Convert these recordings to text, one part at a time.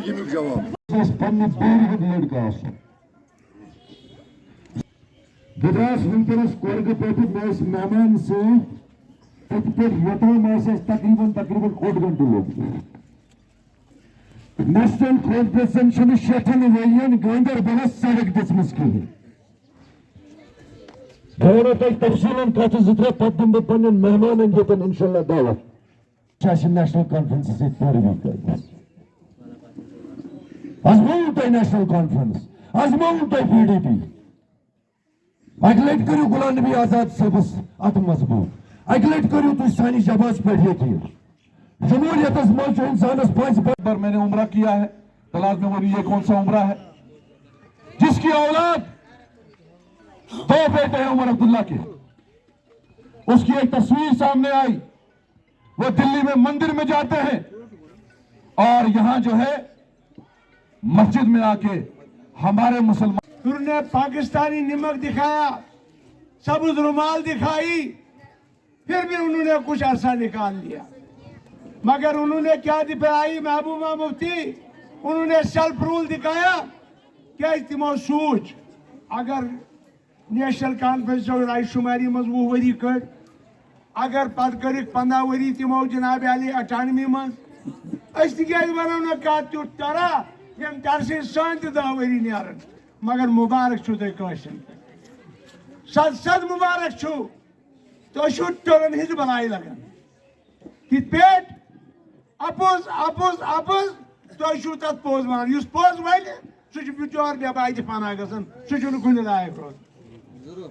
यमुक जवाब गुजरात वनकरस कोर्ग पे मेहमान से तकरीबन कोट घंटे लोग नेशनल कॉर्पोरेशन शेठन वयन गांधरबलस सड़क दिसमस की दोनों तक तफसीलन कथ जितने पद पन्न मेहमान यतन इंशाल्लाह दावत नेशनल कॉन्फ्रेंस से पैरवी कर अजमाऊ नेशनल कॉन्फ्रेंस अजमाऊ PDP अगि लट करू गुलाम नबी आजाद सबस अत मजबूत अगि लट करू तुम सानी जबाज पे यकीन जमहूरियत मज इंसानस पर मैंने उम्रा किया है, तलाश में वो ये कौन सा उम्रा है जिसकी औलाद दो बेटे हैं उमर अब्दुल्ला के। उसकी एक तस्वीर सामने आई, वो दिल्ली में मंदिर में जाते हैं और यहां जो है मस्जिद में आके हमारे मुसलमान उन्होंने पाकिस्तानी नमक दिखाया, सबूत रुमाल दिखाई, फिर भी उन्होंने कुछ अरसा निकाल लिया। मगर उन्होंने क्या दिखाई महबूबा मुफ्ती, उन्होंने सेल्फ रूल दिखाया क्या इस्तेमाल सूच अगर नेशनल कॉन्फ्रेंस राय शुमारी मज 20 वरी कर अगर पद कर 15 वरी तमो जनाब अली अटानमी मज वनो ना क्या तुट तरा यम तरसे सान 10 वरी नारन मगर मुबारक छु तुम कशन सद मुबारक छु तो टोरन हिज बनाई लगन कित पेट अपोज अपोज अपोज तो तथ pose one use pose one सह बिचार बेबायत पना गसन सह कुन लायक रोज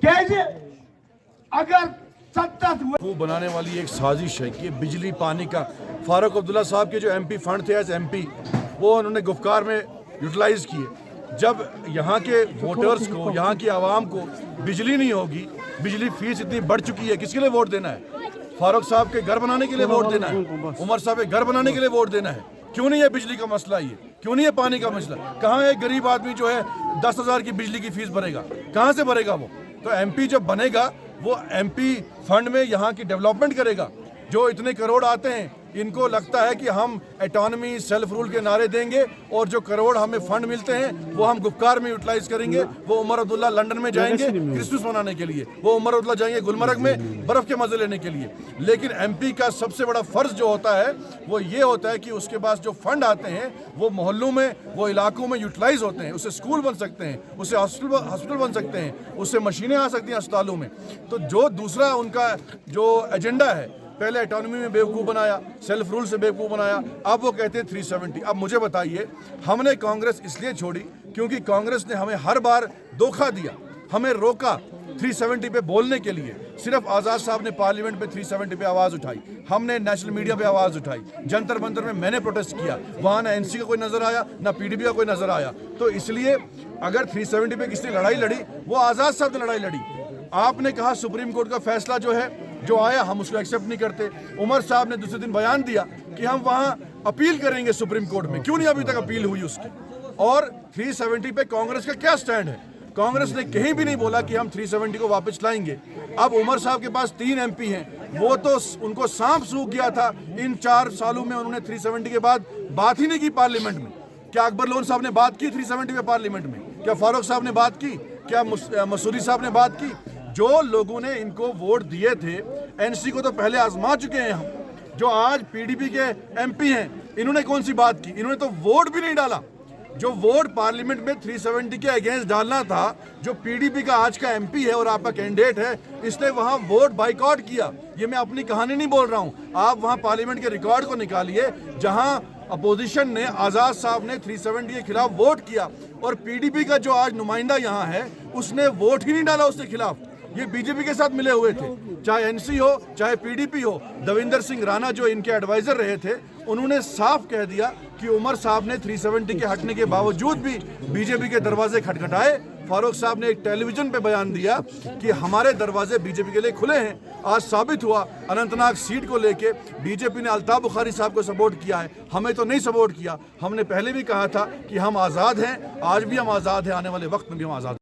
क्या अगर 70 वो बनाने वाली एक साजिश है कि बिजली पानी का फारूक अब्दुल्ला साहब के जो MP फंड थे एज MP वो उन्होंने गुफ्कार में यूटिलाइज किए। जब यहाँ के वोटर्स को, यहाँ की आवाम को बिजली नहीं होगी, बिजली फीस इतनी बढ़ चुकी है, किसके लिए वोट देना है? फारूक साहब के घर बनाने के लिए वोट देना है, उमर साहब के घर बनाने के लिए वोट देना है। क्यों नहीं है बिजली का मसला, ये क्यों नहीं है पानी का मसला? कहाँ एक गरीब आदमी जो है 10,000 की बिजली की फीस भरेगा, कहाँ से भरेगा वो? तो MP जब बनेगा वो MP फंड में यहाँ की डेवलपमेंट करेगा। जो इतने करोड़ आते हैं इनको लगता है कि हम एटॉनमी सेल्फ रूल के नारे देंगे और जो करोड़ हमें फंड मिलते हैं वो हम गुफ्कार में यूटिलाइज करेंगे। वो उमर अब्दुल्ला लंदन में जाएंगे क्रिसमस मनाने के लिए, वो उमर अब्दुल्ला जाएंगे गुलमर्ग में बर्फ के मजे लेने के लिए। लेकिन MP का सबसे बड़ा फर्ज जो होता है वो ये होता है कि उसके पास जो फंड आते हैं वो मोहल्लों में, वो इलाकों में यूटिलाइज होते हैं। उससे स्कूल बन सकते हैं, उससे हॉस्पिटल बन सकते हैं, उससे मशीनें आ सकती हैं अस्पतालों में। तो जो दूसरा उनका जो एजेंडा है, पहले एटॉनमी में बेवकूफ़ बनाया, सेल्फ रूल से बेवकूफ़ बनाया, अब वो कहते हैं 370। अब मुझे बताइए, हमने कांग्रेस इसलिए छोड़ी क्योंकि कांग्रेस ने हमें हर बार धोखा दिया, हमें रोका 370 पे बोलने के लिए। सिर्फ आज़ाद साहब ने पार्लियामेंट पे 370 पे आवाज़ उठाई, हमने नेशनल मीडिया पे आवाज़ उठाई, जंतर मंतर में मैंने प्रोटेस्ट किया, वहाँ ना NC का कोई नज़र आया, ना PDP का कोई नज़र आया। तो इसलिए अगर 370 पे किसने लड़ाई लड़ी, वो आज़ाद साहब ने लड़ाई लड़ी। आपने कहा सुप्रीम कोर्ट का फैसला जो है, जो आया, हम उसको एक्सेप्ट नहीं करते। उमर साहब ने दूसरे दिन बयान दिया कि हम वहाँ अपील करेंगे सुप्रीम कोर्ट में। क्यों नहीं अभी तक अपील हुई उसकी? और 370 पे कांग्रेस का क्या स्टैंड है? कांग्रेस ने कहीं भी नहीं बोला कि हम 370 को वापस लाएंगे। अब उमर साहब के पास 3 MP हैं, वो तो उनको सांप सूख गया था। इन 4 सालों में उन्होंने 370 के बाद बात ही नहीं की पार्लियामेंट में। क्या अकबर लोन साहब ने बात की 370 पे पार्लियामेंट में? क्या फारूक साहब ने बात की? क्या मसूरी साहब ने बात की? जो लोगों ने इनको वोट दिए थे, NC को तो पहले आजमा चुके हैं हम। जो आज PDP के MP हैं, इन्होंने कौन सी बात की? इन्होंने तो वोट भी नहीं डाला। जो वोट पार्लियामेंट में 370 के अगेंस्ट डालना था, जो PDP का आज का MP है और आपका कैंडिडेट है, इसने वहां वोट बाइकआउट किया। ये मैं अपनी कहानी नहीं बोल रहा हूं, आप वहां पार्लियामेंट के रिकॉर्ड को निकालिए जहां अपोजिशन ने, आज़ाद साहब ने 370 के खिलाफ वोट किया और PDP का जो आज नुमाइंदा यहाँ है उसने वोट ही नहीं डाला उसके खिलाफ। ये BJP के साथ मिले हुए थे, चाहे NC हो चाहे PDP हो। दविंदर सिंह राणा जो इनके एडवाइजर रहे थे, उन्होंने साफ कह दिया कि उमर साहब ने 370 के हटने के बावजूद भी BJP के दरवाजे खटखटाए। फारूक साहब ने एक टेलीविजन पे बयान दिया कि हमारे दरवाजे BJP के लिए खुले हैं। आज साबित हुआ अनंतनाग सीट को लेके BJP ने अल्ताफ बुखारी साहब को सपोर्ट किया है, हमें तो नहीं सपोर्ट किया। हमने पहले भी कहा था कि हम आज़ाद हैं, आज भी हम आज़ाद हैं, आने वाले वक्त में भी हम आज़ाद हैं।